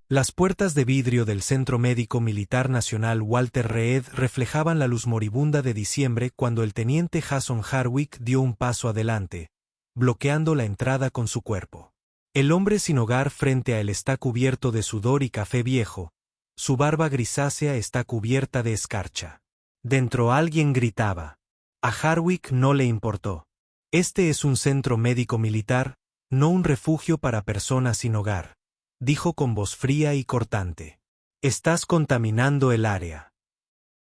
Las puertas de vidrio del Centro Médico Militar Nacional Walter Reed reflejaban la luz moribunda de diciembre cuando el teniente Jason Harwick dio un paso adelante, bloqueando la entrada con su cuerpo. El hombre sin hogar frente a él está cubierto de sudor y café viejo, su barba grisácea está cubierta de escarcha. Dentro alguien gritaba. A Harwick no le importó. Este es un centro médico militar, no un refugio para personas sin hogar, dijo con voz fría y cortante. Estás contaminando el área.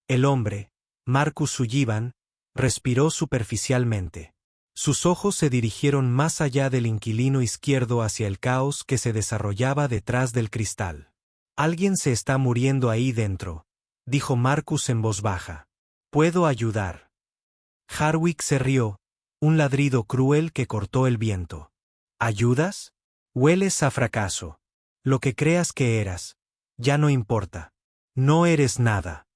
El hombre, Marcus Sullivan, respiró superficialmente. Sus ojos se dirigieron más allá del inquilino izquierdo hacia el caos que se desarrollaba detrás del cristal. Alguien se está muriendo ahí dentro, dijo Marcus en voz baja. Puedo ayudar. Harwick se rió, un ladrido cruel que cortó el viento. ¿Ayudas? Hueles a fracaso. Lo que creas que eras. Ya no importa. No eres nada.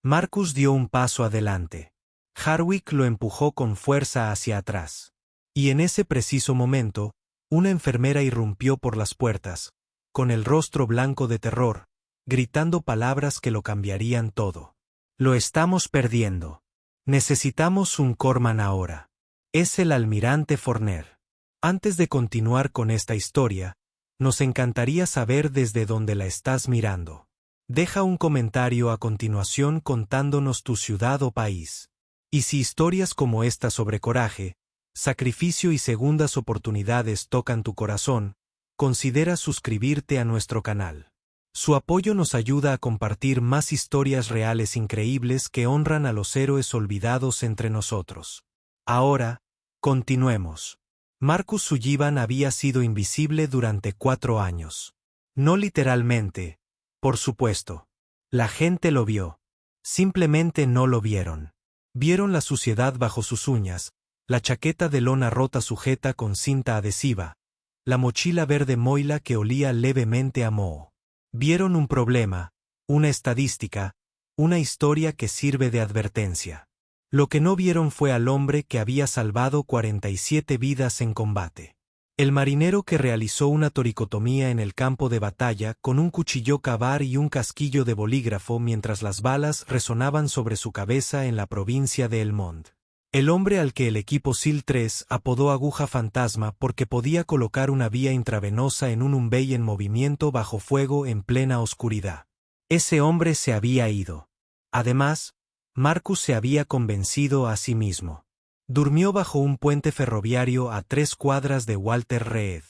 Marcus dio un paso adelante. Harwick lo empujó con fuerza hacia atrás. Y en ese preciso momento, una enfermera irrumpió por las puertas, con el rostro blanco de terror, gritando palabras que lo cambiarían todo. Lo estamos perdiendo. Necesitamos un corpsman ahora. Es el almirante Forner. Antes de continuar con esta historia, nos encantaría saber desde dónde la estás mirando. Deja un comentario a continuación contándonos tu ciudad o país. Y si historias como esta sobre coraje, sacrificio y segundas oportunidades tocan tu corazón, considera suscribirte a nuestro canal. Su apoyo nos ayuda a compartir más historias reales increíbles que honran a los héroes olvidados entre nosotros. Ahora, continuemos. Marcus Sullivan había sido invisible durante 4 años. No literalmente, por supuesto. La gente lo vio. Simplemente no lo vieron. Vieron la suciedad bajo sus uñas, la chaqueta de lona rota sujeta con cinta adhesiva, la mochila verde moila que olía levemente a moho. Vieron un problema, una estadística, una historia que sirve de advertencia. Lo que no vieron fue al hombre que había salvado 47 vidas en combate. El marinero que realizó una toricotomía en el campo de batalla con un cuchillo cavar y un casquillo de bolígrafo mientras las balas resonaban sobre su cabeza en la provincia de El Mont. El hombre al que el equipo SEAL 3 apodó aguja fantasma porque podía colocar una vía intravenosa en un Humphrey en movimiento bajo fuego en plena oscuridad. Ese hombre se había ido. Además, Marcus se había convencido a sí mismo. Durmió bajo un puente ferroviario a 3 cuadras de Walter Reed.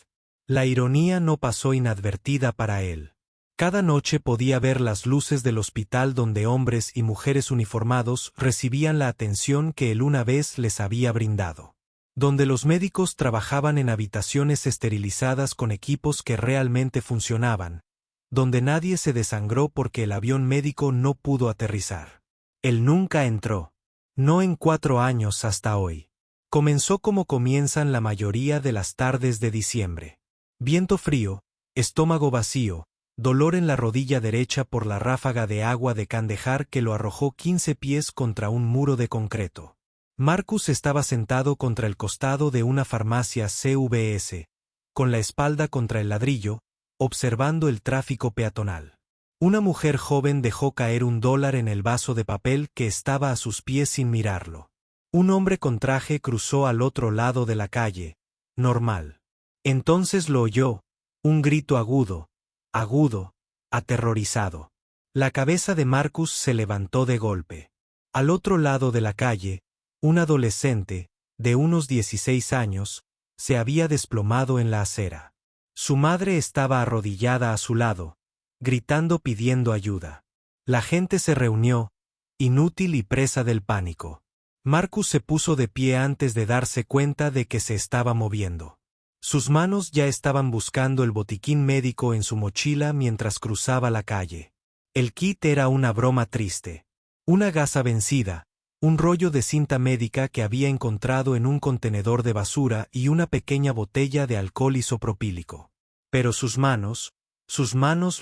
La ironía no pasó inadvertida para él. Cada noche podía ver las luces del hospital donde hombres y mujeres uniformados recibían la atención que él una vez les había brindado. Donde los médicos trabajaban en habitaciones esterilizadas con equipos que realmente funcionaban. Donde nadie se desangró porque el avión médico no pudo aterrizar. Él nunca entró. No en 4 años hasta hoy. Comenzó como comienzan la mayoría de las tardes de diciembre. Viento frío, estómago vacío, dolor en la rodilla derecha por la ráfaga de agua de Kandahar que lo arrojó 15 pies contra un muro de concreto. Marcus estaba sentado contra el costado de una farmacia CVS, con la espalda contra el ladrillo, observando el tráfico peatonal. Una mujer joven dejó caer $1 en el vaso de papel que estaba a sus pies sin mirarlo. Un hombre con traje cruzó al otro lado de la calle, normal. Entonces lo oyó, un grito agudo, aterrorizado. La cabeza de Marcus se levantó de golpe. Al otro lado de la calle, un adolescente, de unos 16 años, se había desplomado en la acera. Su madre estaba arrodillada a su lado, gritando pidiendo ayuda. La gente se reunió, inútil y presa del pánico. Marcus se puso de pie antes de darse cuenta de que se estaba moviendo. Sus manos ya estaban buscando el botiquín médico en su mochila mientras cruzaba la calle. El kit era una broma triste. Una gasa vencida, un rollo de cinta médica que había encontrado en un contenedor de basura y una pequeña botella de alcohol isopropílico. Pero sus manos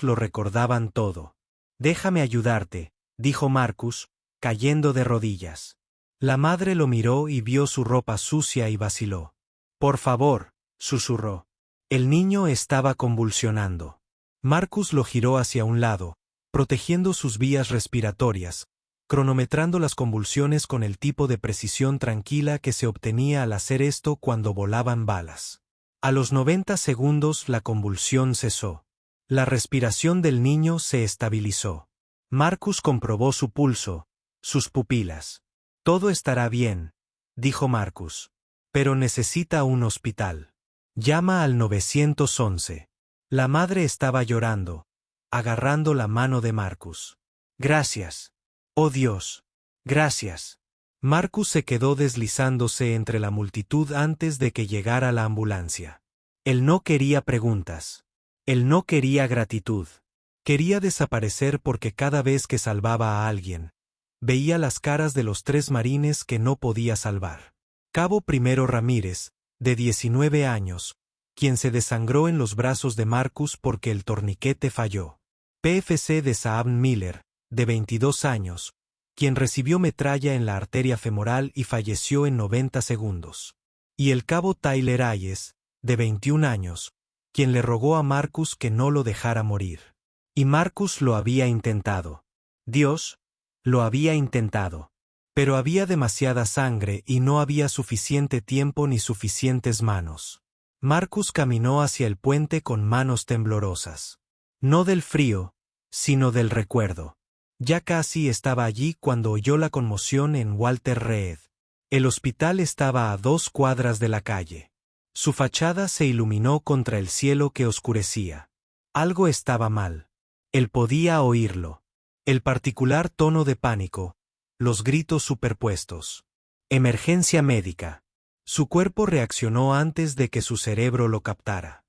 lo recordaban todo. «Déjame ayudarte», dijo Marcus, cayendo de rodillas. La madre lo miró y vio su ropa sucia y vaciló. «Por favor», susurró. El niño estaba convulsionando. Marcus lo giró hacia un lado, protegiendo sus vías respiratorias, cronometrando las convulsiones con el tipo de precisión tranquila que se obtenía al hacer esto cuando volaban balas. A los 90 segundos la convulsión cesó. La respiración del niño se estabilizó. Marcus comprobó su pulso, sus pupilas. Todo estará bien, dijo Marcus. Pero necesita un hospital. Llama al 911. La madre estaba llorando, agarrando la mano de Marcus. Gracias. Oh Dios. Gracias. Marcus se quedó deslizándose entre la multitud antes de que llegara la ambulancia. Él no quería preguntas. Él no quería gratitud. Quería desaparecer porque cada vez que salvaba a alguien, veía las caras de los 3 marines que no podía salvar. Cabo Primero Ramírez, de 19 años, quien se desangró en los brazos de Marcus porque el torniquete falló. PFC de Saab Miller, de 22 años, quien recibió metralla en la arteria femoral y falleció en 90 segundos. Y el cabo Tyler Hayes, de 21 años, quien le rogó a Marcus que no lo dejara morir. Y Marcus lo había intentado. Dios, lo había intentado. Pero había demasiada sangre y no había suficiente tiempo ni suficientes manos. Marcus caminó hacia el puente con manos temblorosas. No del frío, sino del recuerdo. Ya casi estaba allí cuando oyó la conmoción en Walter Reed. El hospital estaba a 2 cuadras de la calle. Su fachada se iluminó contra el cielo que oscurecía. Algo estaba mal. Él podía oírlo. El particular tono de pánico, los gritos superpuestos. Emergencia médica. Su cuerpo reaccionó antes de que su cerebro lo captara.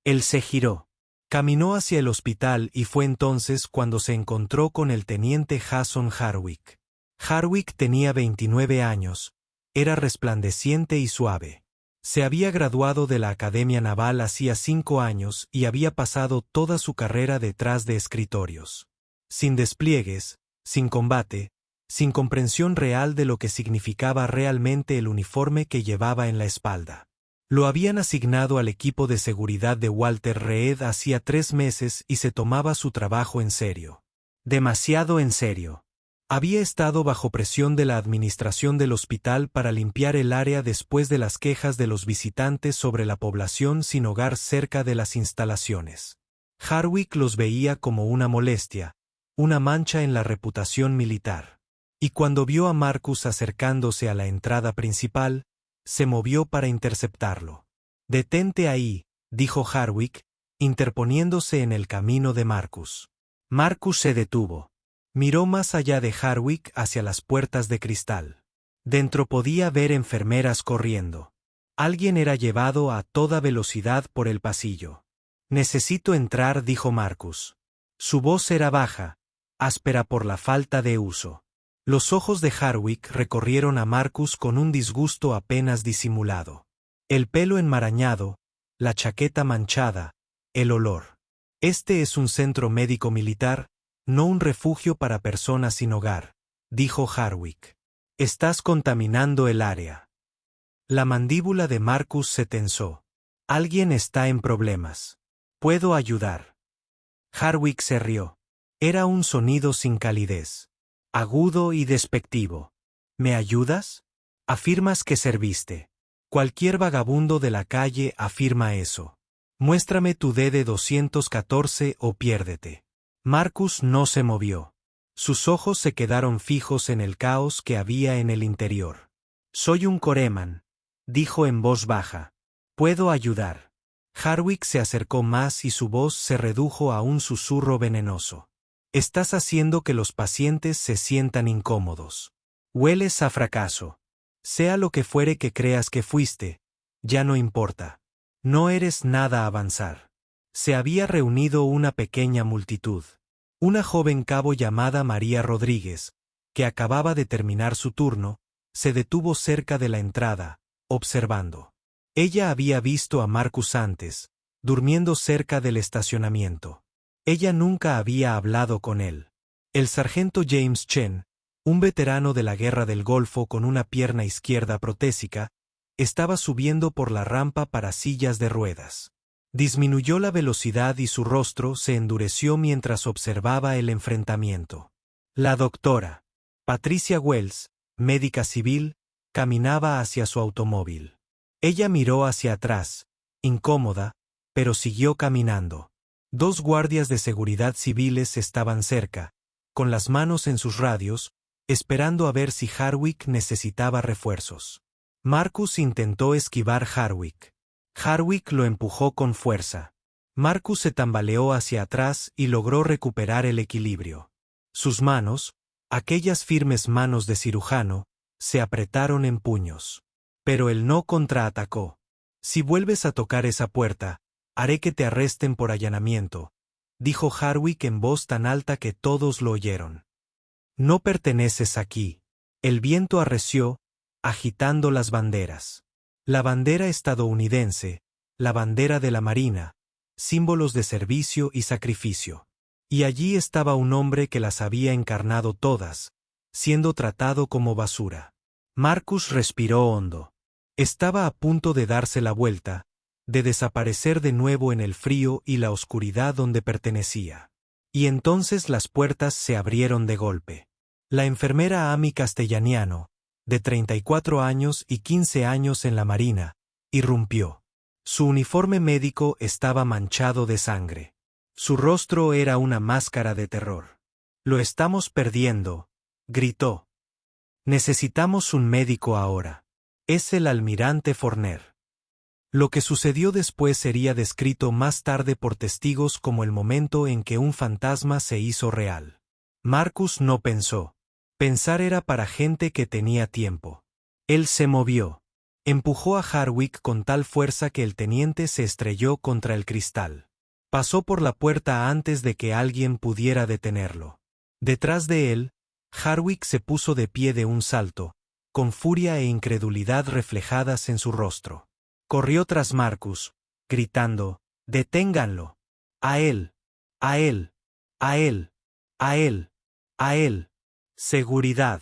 Él se giró. Caminó hacia el hospital y fue entonces cuando se encontró con el teniente Jason Harwick. Harwick tenía 29 años, era resplandeciente y suave. Se había graduado de la Academia Naval hacía 5 años y había pasado toda su carrera detrás de escritorios. Sin despliegues, sin combate, sin comprensión real de lo que significaba realmente el uniforme que llevaba en la espalda. Lo habían asignado al equipo de seguridad de Walter Reed hacía 3 meses y se tomaba su trabajo en serio. Demasiado en serio. Había estado bajo presión de la administración del hospital para limpiar el área después de las quejas de los visitantes sobre la población sin hogar cerca de las instalaciones. Harwick los veía como una molestia, una mancha en la reputación militar. Y cuando vio a Marcus acercándose a la entrada principal, se movió para interceptarlo. «Detente ahí», dijo Harwick, interponiéndose en el camino de Marcus. Marcus se detuvo. Miró más allá de Harwick hacia las puertas de cristal. Dentro podía ver enfermeras corriendo. Alguien era llevado a toda velocidad por el pasillo. «Necesito entrar», dijo Marcus. Su voz era baja, áspera por la falta de uso. Los ojos de Harwick recorrieron a Marcus con un disgusto apenas disimulado. El pelo enmarañado, la chaqueta manchada, el olor. «Este es un centro médico militar, no un refugio para personas sin hogar», dijo Harwick. «Estás contaminando el área». La mandíbula de Marcus se tensó. «Alguien está en problemas. Puedo ayudar». Harwick se rió. Era un sonido sin calidez. Agudo y despectivo. «¿Me ayudas? Afirmas que serviste. Cualquier vagabundo de la calle afirma eso. Muéstrame tu DD-214 o piérdete». Marcus no se movió. Sus ojos se quedaron fijos en el caos que había en el interior. «Soy un coreman», dijo en voz baja. «Puedo ayudar». Harwick se acercó más y su voz se redujo a un susurro venenoso. «Estás haciendo que los pacientes se sientan incómodos. Hueles a fracaso. Sea lo que fuere que creas que fuiste, ya no importa. No eres nada a avanzar». Se había reunido una pequeña multitud. Una joven cabo llamada María Rodríguez, que acababa de terminar su turno, se detuvo cerca de la entrada, observando. Ella había visto a Marcus antes, durmiendo cerca del estacionamiento. Ella nunca había hablado con él. El sargento James Chen, un veterano de la Guerra del Golfo con una pierna izquierda protésica, estaba subiendo por la rampa para sillas de ruedas. Disminuyó la velocidad y su rostro se endureció mientras observaba el enfrentamiento. La doctora Patricia Wells, médica civil, caminaba hacia su automóvil. Ella miró hacia atrás, incómoda, pero siguió caminando. Dos guardias de seguridad civiles estaban cerca, con las manos en sus radios, esperando a ver si Hardwick necesitaba refuerzos. Marcus intentó esquivar Hardwick. Hardwick lo empujó con fuerza. Marcus se tambaleó hacia atrás y logró recuperar el equilibrio. Sus manos, aquellas firmes manos de cirujano, se apretaron en puños. Pero él no contraatacó. «Si vuelves a tocar esa puerta, haré que te arresten por allanamiento», dijo Hardwick en voz tan alta que todos lo oyeron. «No perteneces aquí». El viento arreció, agitando las banderas. La bandera estadounidense, la bandera de la Marina, símbolos de servicio y sacrificio. Y allí estaba un hombre que las había encarnado todas, siendo tratado como basura. Marcus respiró hondo. Estaba a punto de darse la vuelta, de desaparecer de nuevo en el frío y la oscuridad donde pertenecía. Y entonces las puertas se abrieron de golpe. La enfermera Amy Castellaniano, de 34 años y 15 años en la Marina, irrumpió. Su uniforme médico estaba manchado de sangre. Su rostro era una máscara de terror. «Lo estamos perdiendo», gritó. «Necesitamos un médico ahora. Es el almirante Forner». Lo que sucedió después sería descrito más tarde por testigos como el momento en que un fantasma se hizo real. Marcus no pensó. Pensar era para gente que tenía tiempo. Él se movió. Empujó a Hardwick con tal fuerza que el teniente se estrelló contra el cristal. Pasó por la puerta antes de que alguien pudiera detenerlo. Detrás de él, Hardwick se puso de pie de un salto, con furia e incredulidad reflejadas en su rostro. Corrió tras Marcus, gritando: «¡Deténganlo! ¡A él! ¡A él! ¡A él! ¡A él! ¡A él! ¡Seguridad!».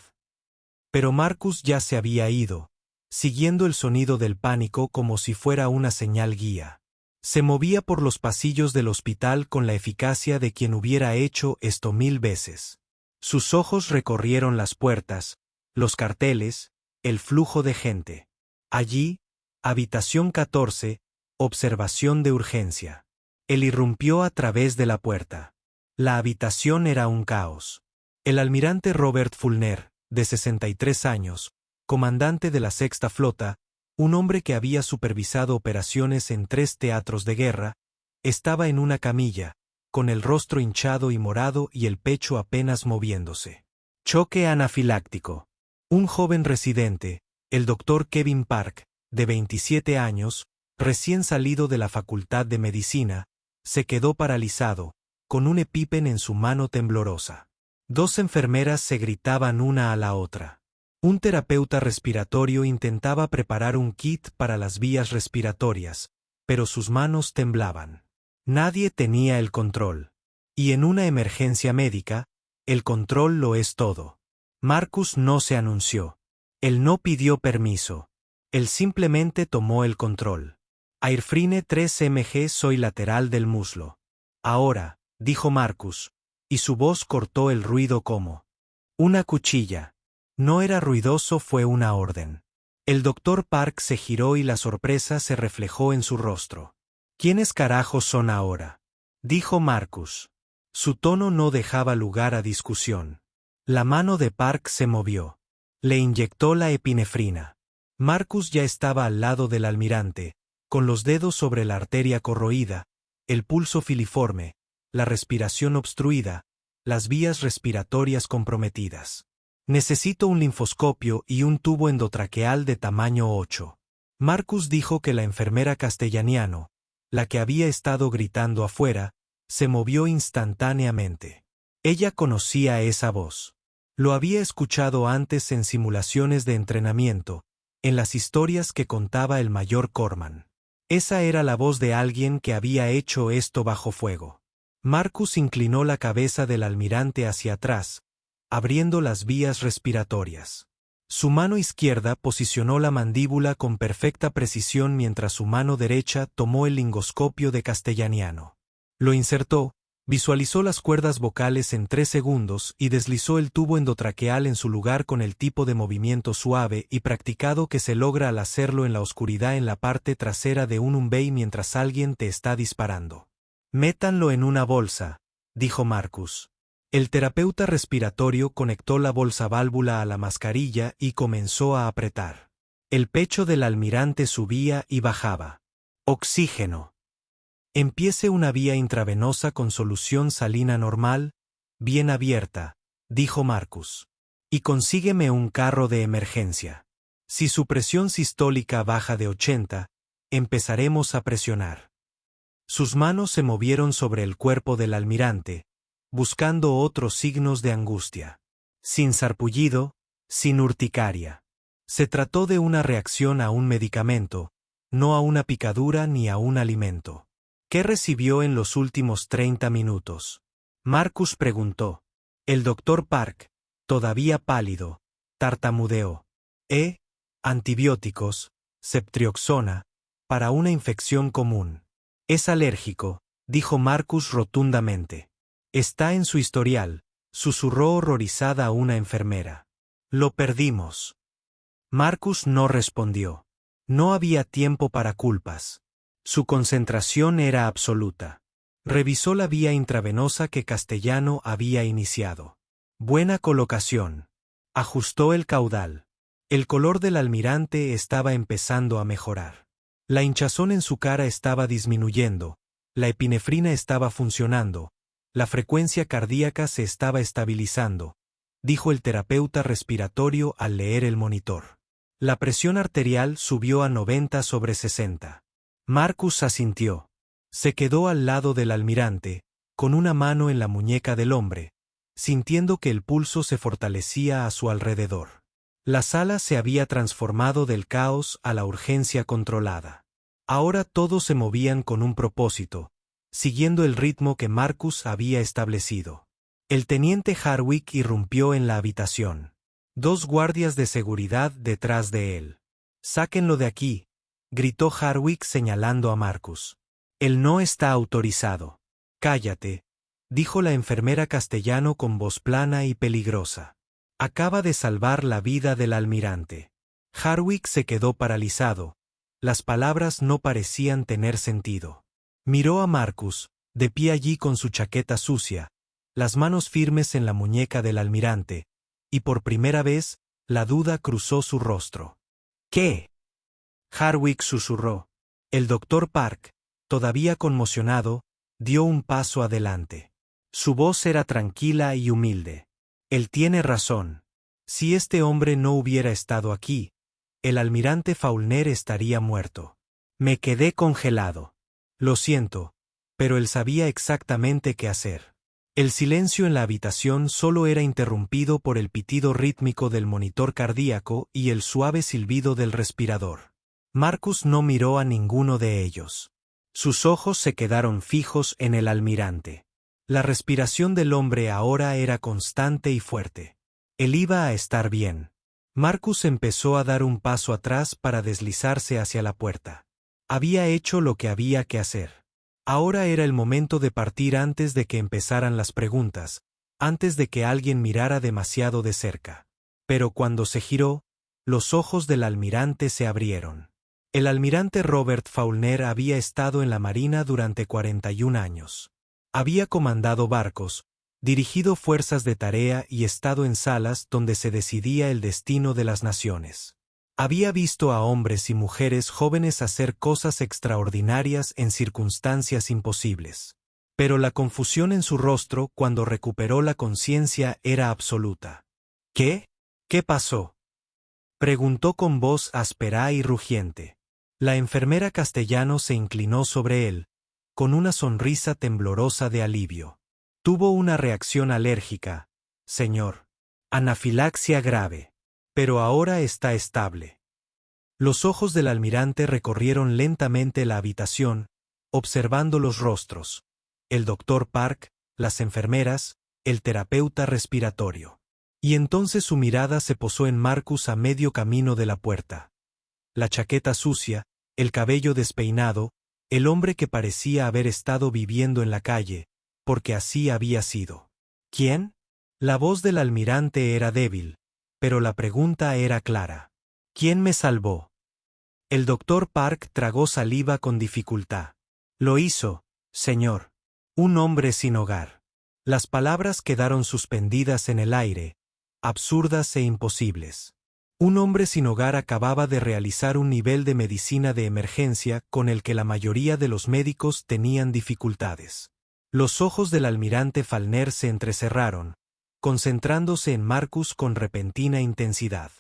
Pero Marcus ya se había ido, siguiendo el sonido del pánico como si fuera una señal guía. Se movía por los pasillos del hospital con la eficacia de quien hubiera hecho esto 1000 veces. Sus ojos recorrieron las puertas, los carteles, el flujo de gente. Allí, habitación 14, observación de urgencia. Él irrumpió a través de la puerta. La habitación era un caos. El almirante Robert Fulner, de 63 años, comandante de la Sexta Flota, un hombre que había supervisado operaciones en 3 teatros de guerra, estaba en una camilla, con el rostro hinchado y morado y el pecho apenas moviéndose. Choque anafiláctico. Un joven residente, el Dr. Kevin Park, de 27 años, recién salido de la Facultad de Medicina, se quedó paralizado, con un EpiPen en su mano temblorosa. 2 enfermeras se gritaban una a la otra. Un terapeuta respiratorio intentaba preparar un kit para las vías respiratorias, pero sus manos temblaban. Nadie tenía el control. Y en una emergencia médica, el control lo es todo. Marcus no se anunció. Él no pidió permiso. Él simplemente tomó el control. Airfrine 3 mg soy lateral del muslo. Ahora, dijo Marcus, y su voz cortó el ruido como una cuchilla. No era ruidoso, fue una orden. El Dr. Park se giró y la sorpresa se reflejó en su rostro. «¿Quiénes carajos son ahora?», dijo Marcus. Su tono no dejaba lugar a discusión. La mano de Park se movió. Le inyectó la epinefrina. Marcus ya estaba al lado del almirante, con los dedos sobre la arteria corroída, el pulso filiforme, la respiración obstruida, las vías respiratorias comprometidas. «Necesito un linfoscopio y un tubo endotraqueal de tamaño 8. Marcus dijo que la enfermera Castellaniano, la que había estado gritando afuera, se movió instantáneamente. Ella conocía esa voz. Lo había escuchado antes en simulaciones de entrenamiento, en las historias que contaba el mayor Corman. Esa era la voz de alguien que había hecho esto bajo fuego. Marcus inclinó la cabeza del almirante hacia atrás, abriendo las vías respiratorias. Su mano izquierda posicionó la mandíbula con perfecta precisión mientras su mano derecha tomó el lingoscopio de Castellaniano. Lo insertó, visualizó las cuerdas vocales en 3 segundos y deslizó el tubo endotraqueal en su lugar con el tipo de movimiento suave y practicado que se logra al hacerlo en la oscuridad en la parte trasera de un Humbei mientras alguien te está disparando. Métanlo en una bolsa, dijo Marcus. El terapeuta respiratorio conectó la bolsa válvula a la mascarilla y comenzó a apretar. El pecho del almirante subía y bajaba. Oxígeno. Empiece una vía intravenosa con solución salina normal, bien abierta, dijo Marcus. Y consígueme un carro de emergencia. Si su presión sistólica baja de 80, empezaremos a presionar. Sus manos se movieron sobre el cuerpo del almirante, buscando otros signos de angustia. Sin sarpullido, sin urticaria. Se trató de una reacción a un medicamento, no a una picadura ni a un alimento. ¿Qué recibió en los últimos 30 minutos? Marcus preguntó. El doctor Park, todavía pálido, tartamudeó. Antibióticos, ceftriaxona, para una infección común. Es alérgico, dijo Marcus rotundamente. Está en su historial, susurró horrorizada a una enfermera. Lo perdimos. Marcus no respondió. No había tiempo para culpas. Su concentración era absoluta. Revisó la vía intravenosa que Castellano había iniciado. Buena colocación. Ajustó el caudal. El color del almirante estaba empezando a mejorar. La hinchazón en su cara estaba disminuyendo, la epinefrina estaba funcionando, la frecuencia cardíaca se estaba estabilizando, dijo el terapeuta respiratorio al leer el monitor. La presión arterial subió a 90/60. Marcus asintió. Se quedó al lado del almirante, con una mano en la muñeca del hombre, sintiendo que el pulso se fortalecía a su alrededor. La sala se había transformado del caos a la urgencia controlada. Ahora todos se movían con un propósito, siguiendo el ritmo que Marcus había establecido. El teniente Harwick irrumpió en la habitación. 2 guardias de seguridad detrás de él. «Sáquenlo de aquí», gritó Harwick señalando a Marcus. «Él no está autorizado». «Cállate», dijo la enfermera Castellano con voz plana y peligrosa. Acaba de salvar la vida del almirante. Harwick se quedó paralizado. Las palabras no parecían tener sentido. Miró a Marcus, de pie allí con su chaqueta sucia, las manos firmes en la muñeca del almirante, y por primera vez, la duda cruzó su rostro. «¿Qué?». Harwick susurró. El doctor Park, todavía conmocionado, dio un paso adelante. Su voz era tranquila y humilde. Él tiene razón. Si este hombre no hubiera estado aquí, el almirante Faulkner estaría muerto. Me quedé congelado. Lo siento, pero él sabía exactamente qué hacer. El silencio en la habitación solo era interrumpido por el pitido rítmico del monitor cardíaco y el suave silbido del respirador. Marcus no miró a ninguno de ellos. Sus ojos se quedaron fijos en el almirante. La respiración del hombre ahora era constante y fuerte. Él iba a estar bien. Marcus empezó a dar un paso atrás para deslizarse hacia la puerta. Había hecho lo que había que hacer. Ahora era el momento de partir antes de que empezaran las preguntas, antes de que alguien mirara demasiado de cerca. Pero cuando se giró, los ojos del almirante se abrieron. El almirante Robert Faulkner había estado en la Marina durante 41 años. Había comandado barcos, dirigido fuerzas de tarea y estado en salas donde se decidía el destino de las naciones. Había visto a hombres y mujeres jóvenes hacer cosas extraordinarias en circunstancias imposibles. Pero la confusión en su rostro cuando recuperó la conciencia era absoluta. ¿Qué? ¿Qué pasó?, preguntó con voz áspera y rugiente. La enfermera Castellano se inclinó sobre él, con una sonrisa temblorosa de alivio. Tuvo una reacción alérgica, señor. Anafilaxia grave. Pero ahora está estable. Los ojos del almirante recorrieron lentamente la habitación, observando los rostros. El doctor Park, las enfermeras, el terapeuta respiratorio. Y entonces su mirada se posó en Marcus a medio camino de la puerta. La chaqueta sucia, el cabello despeinado, el hombre que parecía haber estado viviendo en la calle, porque así había sido. ¿Quién? La voz del almirante era débil, pero la pregunta era clara. ¿Quién me salvó? El doctor Park tragó saliva con dificultad. Lo hizo, señor. Un hombre sin hogar. Las palabras quedaron suspendidas en el aire, absurdas e imposibles. Un hombre sin hogar acababa de realizar un nivel de medicina de emergencia con el que la mayoría de los médicos tenían dificultades. Los ojos del almirante Falner se entrecerraron, concentrándose en Marcus con repentina intensidad.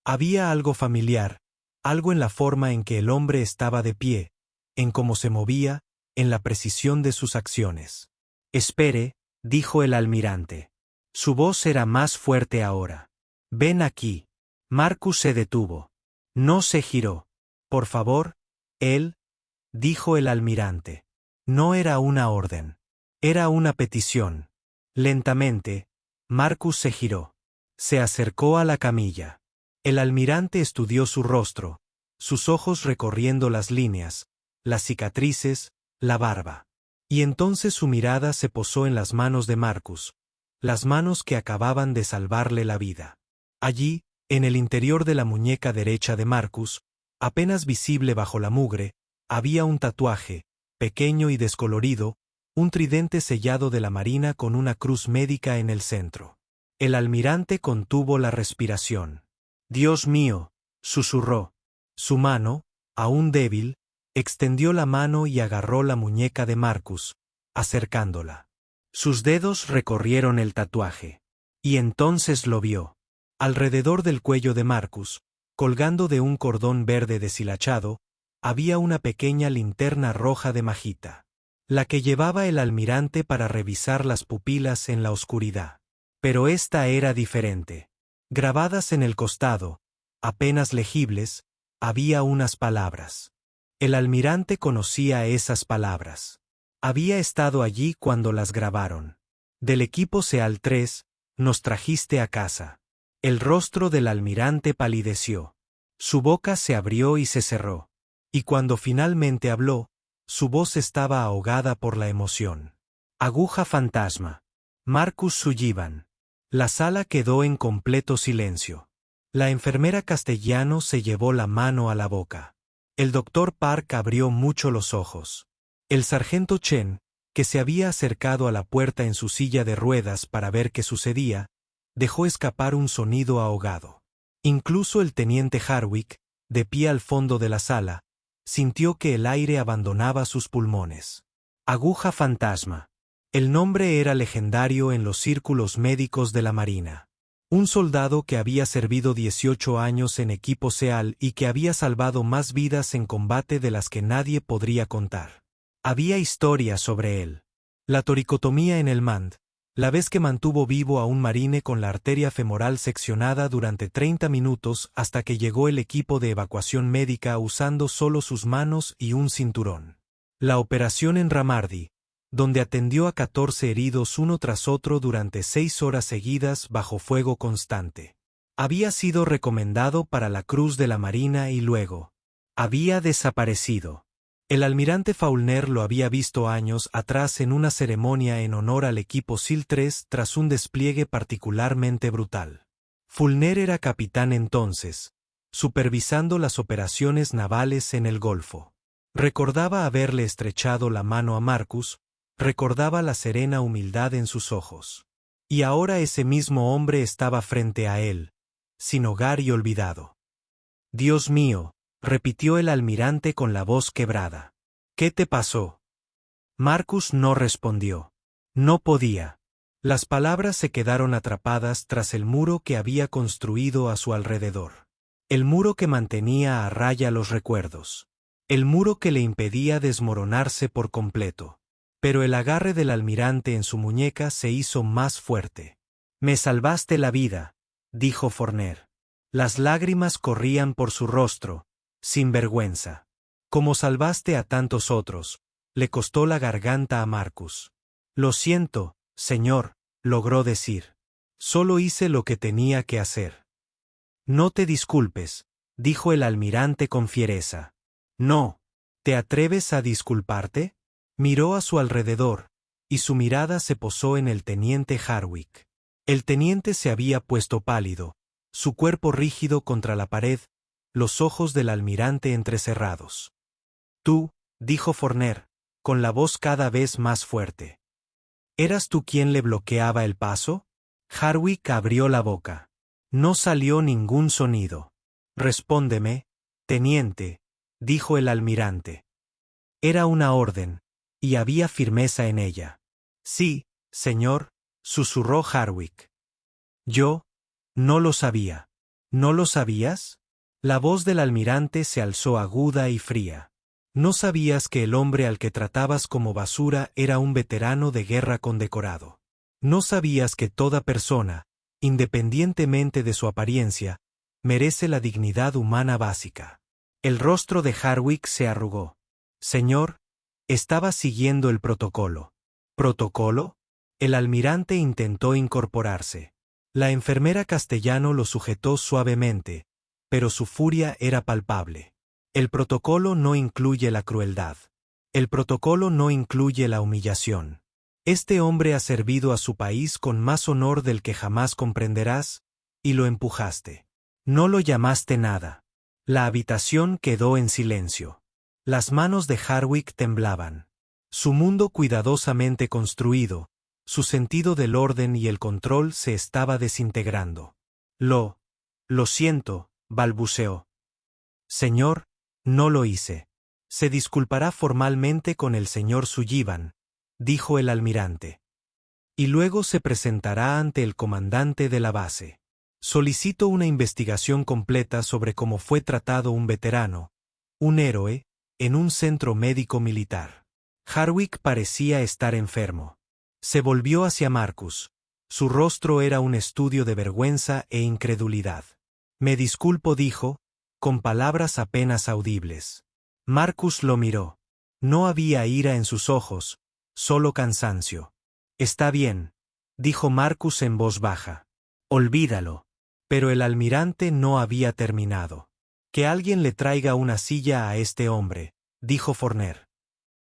Había algo familiar, algo en la forma en que el hombre estaba de pie, en cómo se movía, en la precisión de sus acciones. Espere, dijo el almirante. Su voz era más fuerte ahora. Ven aquí. Marcus se detuvo. No se giró. Por favor, él, dijo el almirante. No era una orden. Era una petición. Lentamente, Marcus se giró. Se acercó a la camilla. El almirante estudió su rostro, sus ojos recorriendo las líneas, las cicatrices, la barba. Y entonces su mirada se posó en las manos de Marcus, las manos que acababan de salvarle la vida. Allí, en el interior de la muñeca derecha de Marcus, apenas visible bajo la mugre, había un tatuaje, pequeño y descolorido, un tridente sellado de la Marina con una cruz médica en el centro. El almirante contuvo la respiración. Dios mío, susurró. Su mano, aún débil, extendió la mano y agarró la muñeca de Marcus, acercándola. Sus dedos recorrieron el tatuaje. Y entonces lo vio. Alrededor del cuello de Marcus, colgando de un cordón verde deshilachado, había una pequeña linterna roja de majita. La que llevaba el almirante para revisar las pupilas en la oscuridad. Pero esta era diferente. Grabadas en el costado, apenas legibles, había unas palabras. El almirante conocía esas palabras. Había estado allí cuando las grabaron. Del equipo Seal 3, nos trajiste a casa. El rostro del almirante palideció. Su boca se abrió y se cerró. Y cuando finalmente habló, su voz estaba ahogada por la emoción. Aguja fantasma. Marcus Sullivan. La sala quedó en completo silencio. La enfermera castellano se llevó la mano a la boca. El doctor Park abrió mucho los ojos. El sargento Chen, que se había acercado a la puerta en su silla de ruedas para ver qué sucedía, dejó escapar un sonido ahogado. Incluso el teniente Harwick, de pie al fondo de la sala, sintió que el aire abandonaba sus pulmones. Aguja fantasma. El nombre era legendario en los círculos médicos de la Marina. Un soldado que había servido 18 años en equipo SEAL y que había salvado más vidas en combate de las que nadie podría contar. Había historias sobre él. La toricotomía en el Mand, la vez que mantuvo vivo a un marine con la arteria femoral seccionada durante 30 minutos hasta que llegó el equipo de evacuación médica usando solo sus manos y un cinturón. La operación en Ramardi, donde atendió a 14 heridos uno tras otro durante 6 horas seguidas bajo fuego constante. Había sido recomendado para la Cruz de la Marina y luego había desaparecido. El almirante Faulkner lo había visto años atrás en una ceremonia en honor al equipo SEAL 3 tras un despliegue particularmente brutal. Faulkner era capitán entonces, supervisando las operaciones navales en el Golfo. Recordaba haberle estrechado la mano a Marcus, recordaba la serena humildad en sus ojos. Y ahora ese mismo hombre estaba frente a él, sin hogar y olvidado. Dios mío, repitió el almirante con la voz quebrada. ¿Qué te pasó? Marcus no respondió. No podía. Las palabras se quedaron atrapadas tras el muro que había construido a su alrededor. El muro que mantenía a raya los recuerdos. El muro que le impedía desmoronarse por completo. Pero el agarre del almirante en su muñeca se hizo más fuerte. Me salvaste la vida, dijo Forner. Las lágrimas corrían por su rostro, sin vergüenza. Como salvaste a tantos otros, le costó la garganta a Marcus. Lo siento, señor, logró decir. Solo hice lo que tenía que hacer. No te disculpes, dijo el almirante con fiereza. No. ¿Te atreves a disculparte? Miró a su alrededor, y su mirada se posó en el teniente Hardwick. El teniente se había puesto pálido, su cuerpo rígido contra la pared, los ojos del almirante entrecerrados. Tú, dijo Forner, con la voz cada vez más fuerte. ¿Eras tú quien le bloqueaba el paso? Hardwick abrió la boca. No salió ningún sonido. Respóndeme, teniente, dijo el almirante. Era una orden, y había firmeza en ella. Sí, señor, susurró Hardwick. Yo no lo sabía. ¿No lo sabías? La voz del almirante se alzó aguda y fría. ¿No sabías que el hombre al que tratabas como basura era un veterano de guerra condecorado? ¿No sabías que toda persona, independientemente de su apariencia, merece la dignidad humana básica? El rostro de Hardwick se arrugó. Señor, estaba siguiendo el protocolo. ¿Protocolo? El almirante intentó incorporarse. La enfermera castellano lo sujetó suavemente, pero su furia era palpable. El protocolo no incluye la crueldad. El protocolo no incluye la humillación. Este hombre ha servido a su país con más honor del que jamás comprenderás, y lo empujaste. No lo llamaste nada. La habitación quedó en silencio. Las manos de Hardwick temblaban. Su mundo cuidadosamente construido, su sentido del orden y el control se estaba desintegrando. Lo siento, balbuceó. Señor, no lo hice. Se disculpará formalmente con el señor Sullivan, dijo el almirante. Y luego se presentará ante el comandante de la base. Solicito una investigación completa sobre cómo fue tratado un veterano, un héroe, en un centro médico militar. Hardwick parecía estar enfermo. Se volvió hacia Marcus. Su rostro era un estudio de vergüenza e incredulidad. Me disculpo, dijo, con palabras apenas audibles. Marcus lo miró. No había ira en sus ojos, solo cansancio. Está bien, dijo Marcus en voz baja. Olvídalo. Pero el almirante no había terminado. Que alguien le traiga una silla a este hombre, dijo Forner.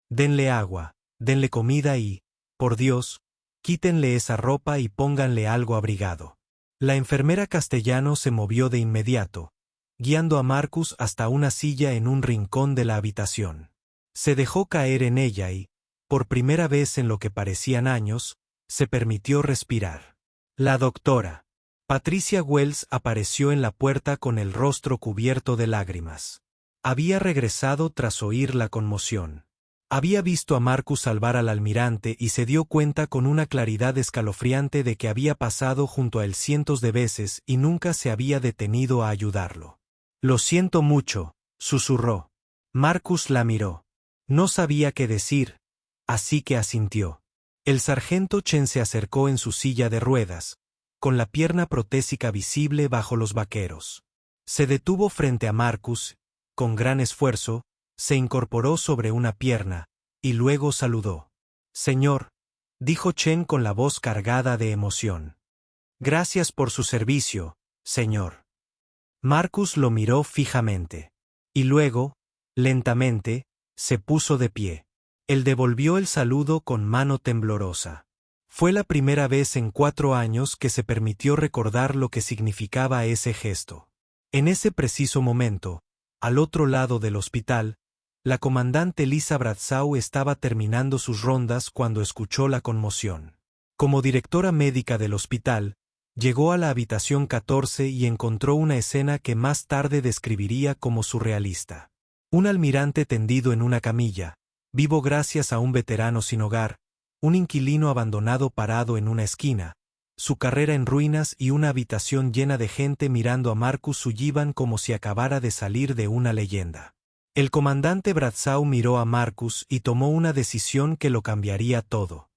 Denle agua, denle comida y, por Dios, quítenle esa ropa y pónganle algo abrigado. La enfermera castellano se movió de inmediato, guiando a Marcus hasta una silla en un rincón de la habitación. Se dejó caer en ella y, por primera vez en lo que parecían años, se permitió respirar. La doctora Patricia Wells apareció en la puerta con el rostro cubierto de lágrimas. Había regresado tras oír la conmoción. Había visto a Marcus salvar al almirante y se dio cuenta con una claridad escalofriante de que había pasado junto a él cientos de veces y nunca se había detenido a ayudarlo. Lo siento mucho, susurró. Marcus la miró. No sabía qué decir, así que asintió. El sargento Chen se acercó en su silla de ruedas, con la pierna protésica visible bajo los vaqueros. Se detuvo frente a Marcus, con gran esfuerzo, se incorporó sobre una pierna, y luego saludó. Señor, dijo Chen con la voz cargada de emoción. Gracias por su servicio, señor. Marcus lo miró fijamente. Y luego, lentamente, se puso de pie. Él devolvió el saludo con mano temblorosa. Fue la primera vez en 4 años que se permitió recordar lo que significaba ese gesto. En ese preciso momento, al otro lado del hospital, la comandante Lisa Bradshaw estaba terminando sus rondas cuando escuchó la conmoción. Como directora médica del hospital, llegó a la habitación 14 y encontró una escena que más tarde describiría como surrealista. Un almirante tendido en una camilla, vivo gracias a un veterano sin hogar, un inquilino abandonado parado en una esquina, su carrera en ruinas y una habitación llena de gente mirando a Marcus Sullivan como si acabara de salir de una leyenda. El comandante Bradshaw miró a Marcus y tomó una decisión que lo cambiaría todo.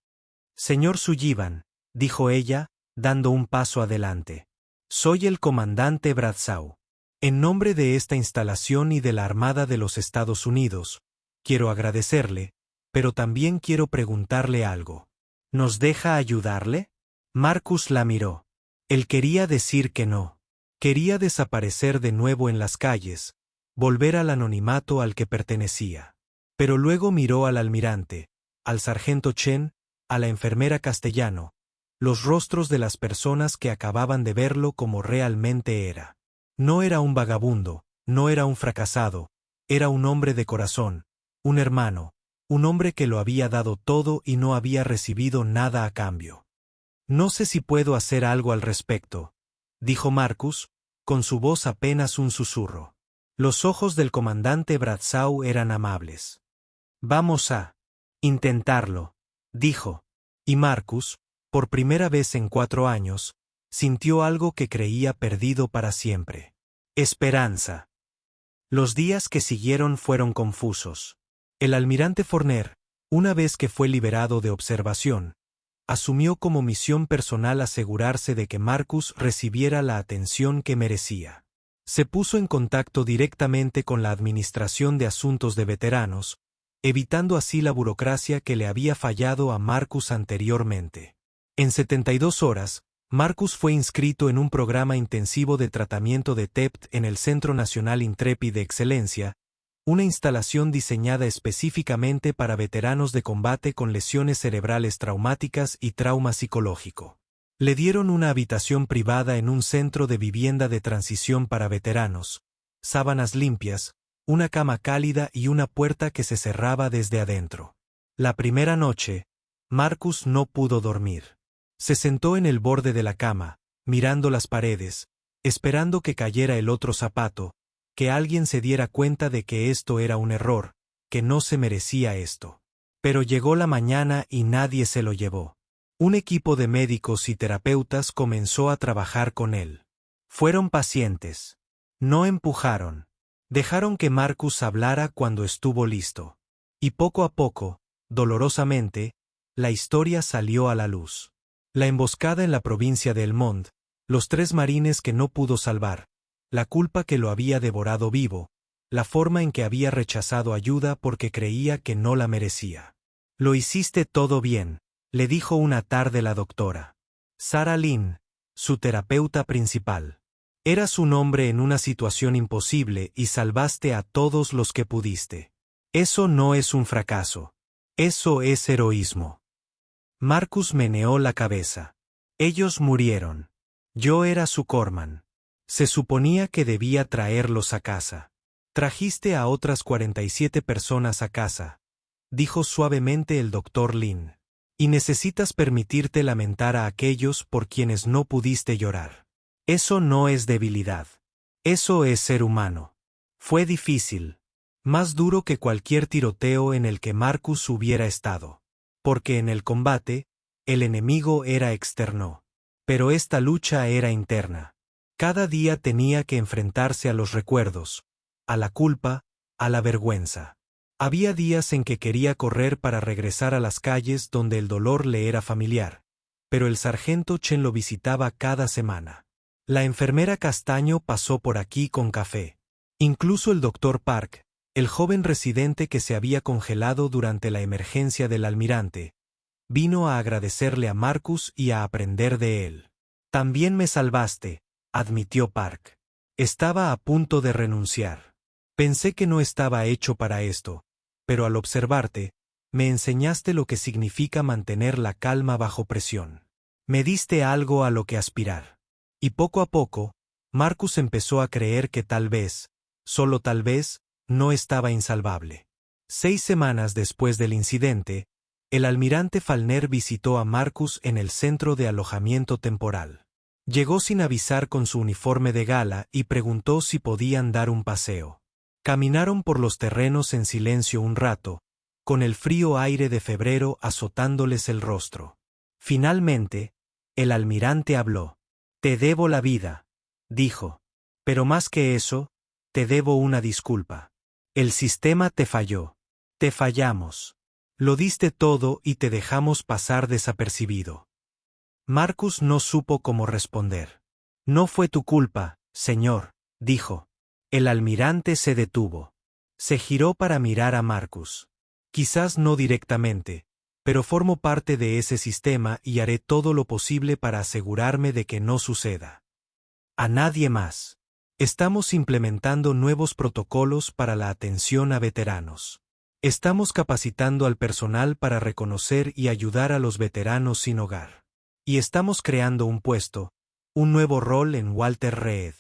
Señor Sullivan, dijo ella, dando un paso adelante. Soy el comandante Bradshaw. En nombre de esta instalación y de la Armada de los Estados Unidos, quiero agradecerle, pero también quiero preguntarle algo. ¿Nos deja ayudarle? Marcus la miró. Él quería decir que no. Quería desaparecer de nuevo en las calles, volver al anonimato al que pertenecía. Pero luego miró al almirante, al sargento Chen, a la enfermera Castellano, los rostros de las personas que acababan de verlo como realmente era. No era un vagabundo, no era un fracasado, era un hombre de corazón, un hermano, un hombre que lo había dado todo y no había recibido nada a cambio. No sé si puedo hacer algo al respecto, dijo Marcus, con su voz apenas un susurro. Los ojos del comandante Bradshaw eran amables. Vamos a intentarlo, dijo. Y Marcus, por primera vez en 4 años, sintió algo que creía perdido para siempre. Esperanza. Los días que siguieron fueron confusos. El almirante Forner, una vez que fue liberado de observación, asumió como misión personal asegurarse de que Marcus recibiera la atención que merecía. Se puso en contacto directamente con la Administración de Asuntos de Veteranos, evitando así la burocracia que le había fallado a Marcus anteriormente. En 72 horas, Marcus fue inscrito en un programa intensivo de tratamiento de TEPT en el Centro Nacional Intrepid de Excelencia, una instalación diseñada específicamente para veteranos de combate con lesiones cerebrales traumáticas y trauma psicológico. Le dieron una habitación privada en un centro de vivienda de transición para veteranos, sábanas limpias, una cama cálida y una puerta que se cerraba desde adentro. La primera noche, Marcus no pudo dormir. Se sentó en el borde de la cama, mirando las paredes, esperando que cayera el otro zapato, que alguien se diera cuenta de que esto era un error, que no se merecía esto. Pero llegó la mañana y nadie se lo llevó. Un equipo de médicos y terapeutas comenzó a trabajar con él. Fueron pacientes. No empujaron. Dejaron que Marcus hablara cuando estuvo listo. Y poco a poco, dolorosamente, la historia salió a la luz. La emboscada en la provincia de El Mont, los 3 marines que no pudo salvar, la culpa que lo había devorado vivo, la forma en que había rechazado ayuda porque creía que no la merecía. Lo hiciste todo bien, le dijo una tarde la doctora. Sarah Lynn, su terapeuta principal. Eras un hombre en una situación imposible y salvaste a todos los que pudiste. Eso no es un fracaso. Eso es heroísmo. Marcus meneó la cabeza. Ellos murieron. Yo era su corpsman. Se suponía que debía traerlos a casa. Trajiste a otras 47 personas a casa, dijo suavemente el doctor Lin. Y necesitas permitirte lamentar a aquellos por quienes no pudiste llorar. Eso no es debilidad. Eso es ser humano. Fue difícil. Más duro que cualquier tiroteo en el que Marcus hubiera estado. Porque en el combate, el enemigo era externo. Pero esta lucha era interna. Cada día tenía que enfrentarse a los recuerdos, a la culpa, a la vergüenza. Había días en que quería correr para regresar a las calles donde el dolor le era familiar, pero el sargento Chen lo visitaba cada semana. La enfermera Castaño pasó por aquí con café. Incluso el doctor Park, el joven residente que se había congelado durante la emergencia del almirante, vino a agradecerle a Marcus y a aprender de él. También me salvaste, admitió Park. Estaba a punto de renunciar. Pensé que no estaba hecho para esto, pero al observarte, me enseñaste lo que significa mantener la calma bajo presión. Me diste algo a lo que aspirar. Y poco a poco, Marcus empezó a creer que tal vez, solo tal vez, no estaba insalvable. 6 semanas después del incidente, el almirante Falner visitó a Marcus en el centro de alojamiento temporal. Llegó sin avisar con su uniforme de gala y preguntó si podían dar un paseo. Caminaron por los terrenos en silencio un rato, con el frío aire de febrero azotándoles el rostro. Finalmente, el almirante habló. Te debo la vida, dijo. Pero más que eso, te debo una disculpa. El sistema te falló. Te fallamos. Lo diste todo y te dejamos pasar desapercibido. Marcus no supo cómo responder. No fue tu culpa, señor, dijo. El almirante se detuvo. Se giró para mirar a Marcus. Quizás no directamente, Pero formo parte de ese sistema y haré todo lo posible para asegurarme de que no suceda. A nadie más. Estamos implementando nuevos protocolos para la atención a veteranos. Estamos capacitando al personal para reconocer y ayudar a los veteranos sin hogar. Y estamos creando un puesto, un nuevo rol en Walter Reed.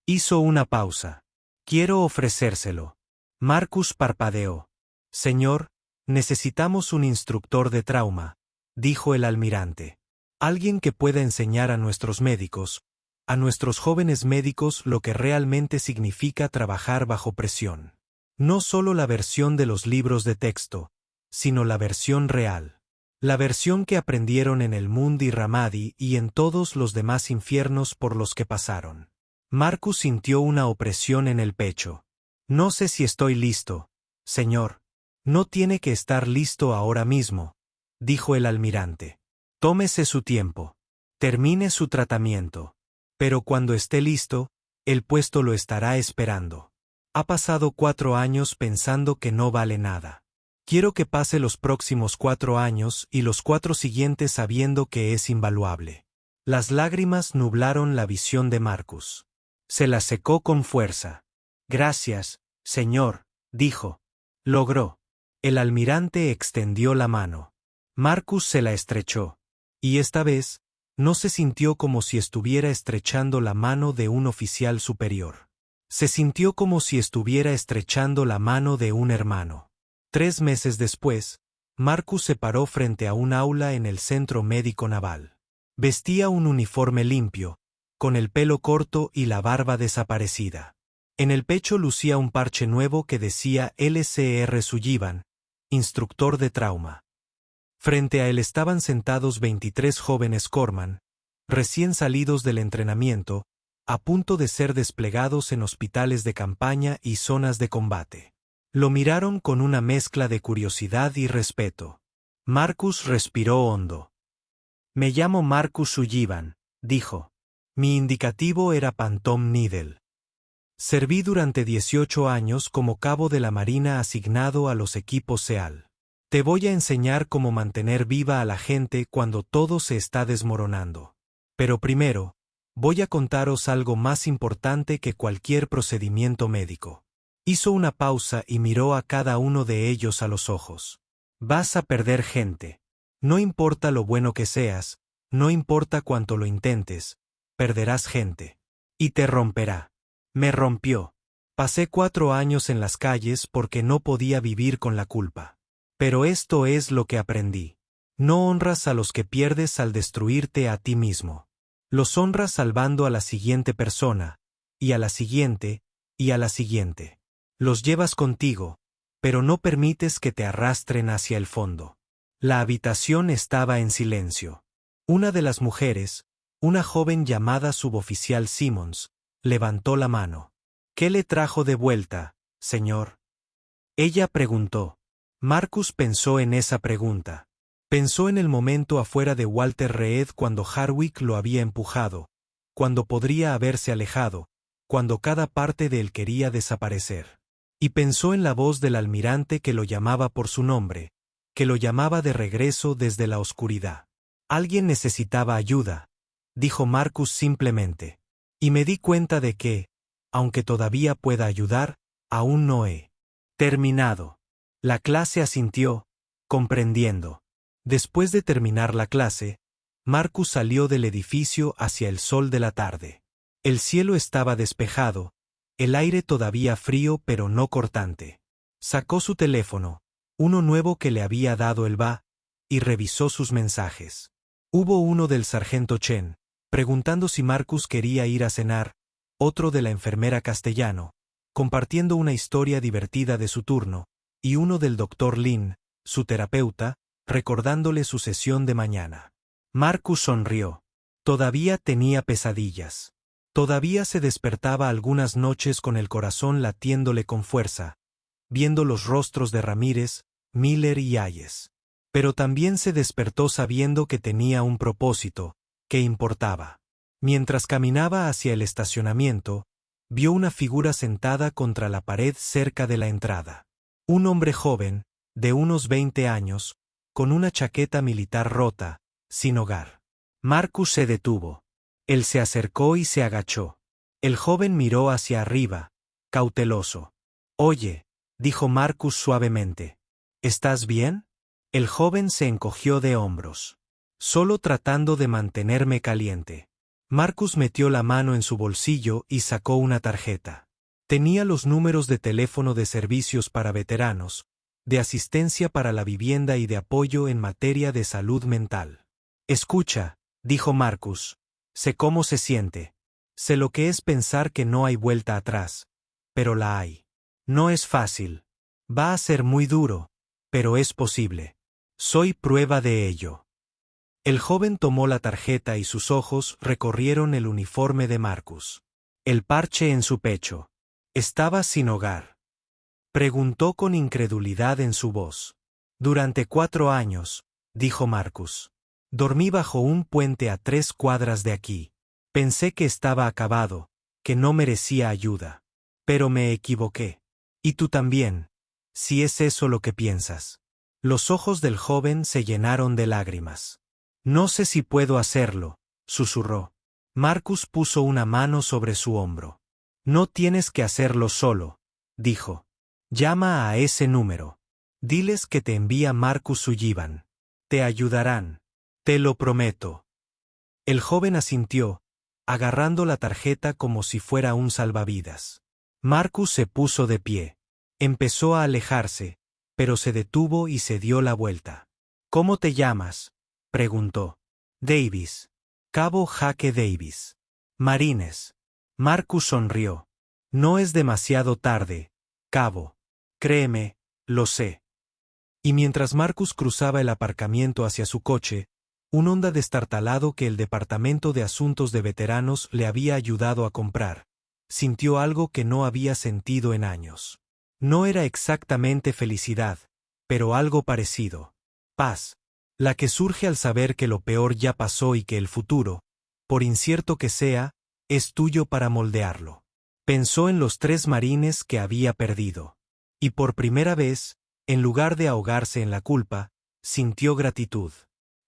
Hizo una pausa. Quiero ofrecérselo. Marcus parpadeó. Señor, necesitamos un instructor de trauma, dijo el almirante. Alguien que pueda enseñar a nuestros médicos, a nuestros jóvenes médicos lo que realmente significa trabajar bajo presión. No solo la versión de los libros de texto, sino la versión real. La versión que aprendieron en el Mundi Ramadi y en todos los demás infiernos por los que pasaron. Marcus sintió una opresión en el pecho. No sé si estoy listo, señor. No tiene que estar listo ahora mismo, dijo el almirante. Tómese su tiempo. Termine su tratamiento. Pero cuando esté listo, el puesto lo estará esperando. Ha pasado 4 años pensando que no vale nada. Quiero que pase los próximos 4 años y los 4 siguientes sabiendo que es invaluable. Las lágrimas nublaron la visión de Marcus. Se la secó con fuerza. Gracias, señor, dijo. Logró. El almirante extendió la mano. Marcus se la estrechó. Y esta vez, no se sintió como si estuviera estrechando la mano de un oficial superior. Se sintió como si estuviera estrechando la mano de un hermano. 3 meses después, Marcus se paró frente a un aula en el Centro Médico Naval. Vestía un uniforme limpio, con el pelo corto y la barba desaparecida. En el pecho lucía un parche nuevo que decía L.C.R. Sullivan, instructor de trauma. Frente a él estaban sentados 23 jóvenes Corpsman, recién salidos del entrenamiento, a punto de ser desplegados en hospitales de campaña y zonas de combate. Lo miraron con una mezcla de curiosidad y respeto. Marcus respiró hondo. Me llamo Marcus Sullivan, dijo. Mi indicativo era Phantom Needle. Serví durante 18 años como cabo de la Marina asignado a los equipos SEAL. Te voy a enseñar cómo mantener viva a la gente cuando todo se está desmoronando. Pero primero, voy a contaros algo más importante que cualquier procedimiento médico. Hizo una pausa y miró a cada uno de ellos a los ojos. Vas a perder gente. No importa lo bueno que seas, no importa cuánto lo intentes, perderás gente. Y te romperá. Me rompió. Pasé 4 años en las calles porque no podía vivir con la culpa. Pero esto es lo que aprendí. No honras a los que pierdes al destruirte a ti mismo. Los honras salvando a la siguiente persona, y a la siguiente, y a la siguiente. Los llevas contigo, pero no permites que te arrastren hacia el fondo. La habitación estaba en silencio. Una de las mujeres, una joven llamada suboficial Simmons, levantó la mano. ¿Qué le trajo de vuelta, señor? Ella preguntó. Marcus pensó en esa pregunta. Pensó en el momento afuera de Walter Reed cuando Hardwick lo había empujado, cuando podría haberse alejado, cuando cada parte de él quería desaparecer. Y pensó en la voz del almirante que lo llamaba por su nombre, que lo llamaba de regreso desde la oscuridad. Alguien necesitaba ayuda, dijo Marcus simplemente. Y me di cuenta de que, aunque todavía pueda ayudar, aún no he terminado. La clase asintió, comprendiendo. Después de terminar la clase, Marcus salió del edificio hacia el sol de la tarde. El cielo estaba despejado, el aire todavía frío pero no cortante. Sacó su teléfono, uno nuevo que le había dado el BA, y revisó sus mensajes. Hubo uno del sargento Chen, preguntando si Marcus quería ir a cenar, otro de la enfermera Castellano, compartiendo una historia divertida de su turno, y uno del doctor Lin, su terapeuta, recordándole su sesión de mañana. Marcus sonrió. Todavía tenía pesadillas. Todavía se despertaba algunas noches con el corazón latiéndole con fuerza, viendo los rostros de Ramírez, Miller y Hayes. Pero también se despertó sabiendo que tenía un propósito, que importaba. Mientras caminaba hacia el estacionamiento, vio una figura sentada contra la pared cerca de la entrada. Un hombre joven, de unos 20 años, con una chaqueta militar rota, sin hogar. Marcus se detuvo. Él se acercó y se agachó. El joven miró hacia arriba, cauteloso. «Oye», dijo Marcus suavemente. «¿Estás bien?» El joven se encogió de hombros. «Solo tratando de mantenerme caliente». Marcus metió la mano en su bolsillo y sacó una tarjeta. Tenía los números de teléfono de servicios para veteranos, de asistencia para la vivienda y de apoyo en materia de salud mental. «Escucha», dijo Marcus. «Sé cómo se siente. Sé lo que es pensar que no hay vuelta atrás. Pero la hay. No es fácil. Va a ser muy duro, pero es posible. Soy prueba de ello». El joven tomó la tarjeta y sus ojos recorrieron el uniforme de Marcus. El parche en su pecho. ¿Estaba sin hogar?, preguntó con incredulidad en su voz. «Durante 4 años», dijo Marcus. «Dormí bajo un puente a 3 cuadras de aquí. Pensé que estaba acabado, que no merecía ayuda. Pero me equivoqué. Y tú también, si es eso lo que piensas». Los ojos del joven se llenaron de lágrimas. «No sé si puedo hacerlo», susurró. Marcus puso una mano sobre su hombro. «No tienes que hacerlo solo», dijo. «Llama a ese número. Diles que te envía Marcus Sullivan. Te ayudarán. Te lo prometo». El joven asintió, agarrando la tarjeta como si fuera un salvavidas. Marcus se puso de pie. Empezó a alejarse, pero se detuvo y se dio la vuelta. «¿Cómo te llamas?», preguntó. «Davis. Cabo Jaque Davis. Marines». Marcus sonrió. «No es demasiado tarde, Cabo. Créeme, lo sé». Y mientras Marcus cruzaba el aparcamiento hacia su coche, un Honda destartalado que el Departamento de Asuntos de Veteranos le había ayudado a comprar, sintió algo que no había sentido en años. No era exactamente felicidad, pero algo parecido. Paz, la que surge al saber que lo peor ya pasó y que el futuro, por incierto que sea, es tuyo para moldearlo. Pensó en los 3 marines que había perdido. Y por primera vez, en lugar de ahogarse en la culpa, sintió gratitud.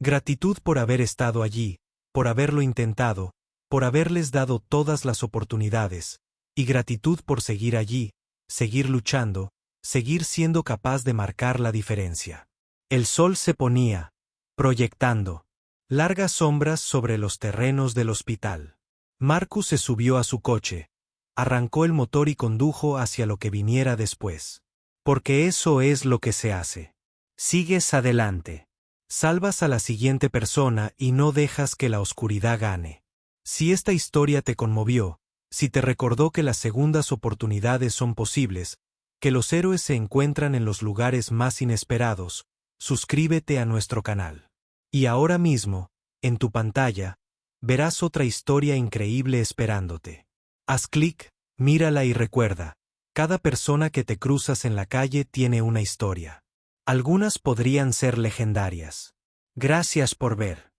Gratitud por haber estado allí, por haberlo intentado, por haberles dado todas las oportunidades, y gratitud por seguir allí, seguir luchando, seguir siendo capaz de marcar la diferencia. El sol se ponía, proyectando largas sombras sobre los terrenos del hospital. Marcus se subió a su coche, arrancó el motor y condujo hacia lo que viniera después. Porque eso es lo que se hace. Sigues adelante. Salvas a la siguiente persona y no dejas que la oscuridad gane. Si esta historia te conmovió, si te recordó que las segundas oportunidades son posibles, que los héroes se encuentran en los lugares más inesperados, suscríbete a nuestro canal. Y ahora mismo, en tu pantalla, verás otra historia increíble esperándote. Haz clic, mírala y recuerda, cada persona que te cruzas en la calle tiene una historia. Algunas podrían ser legendarias. Gracias por ver.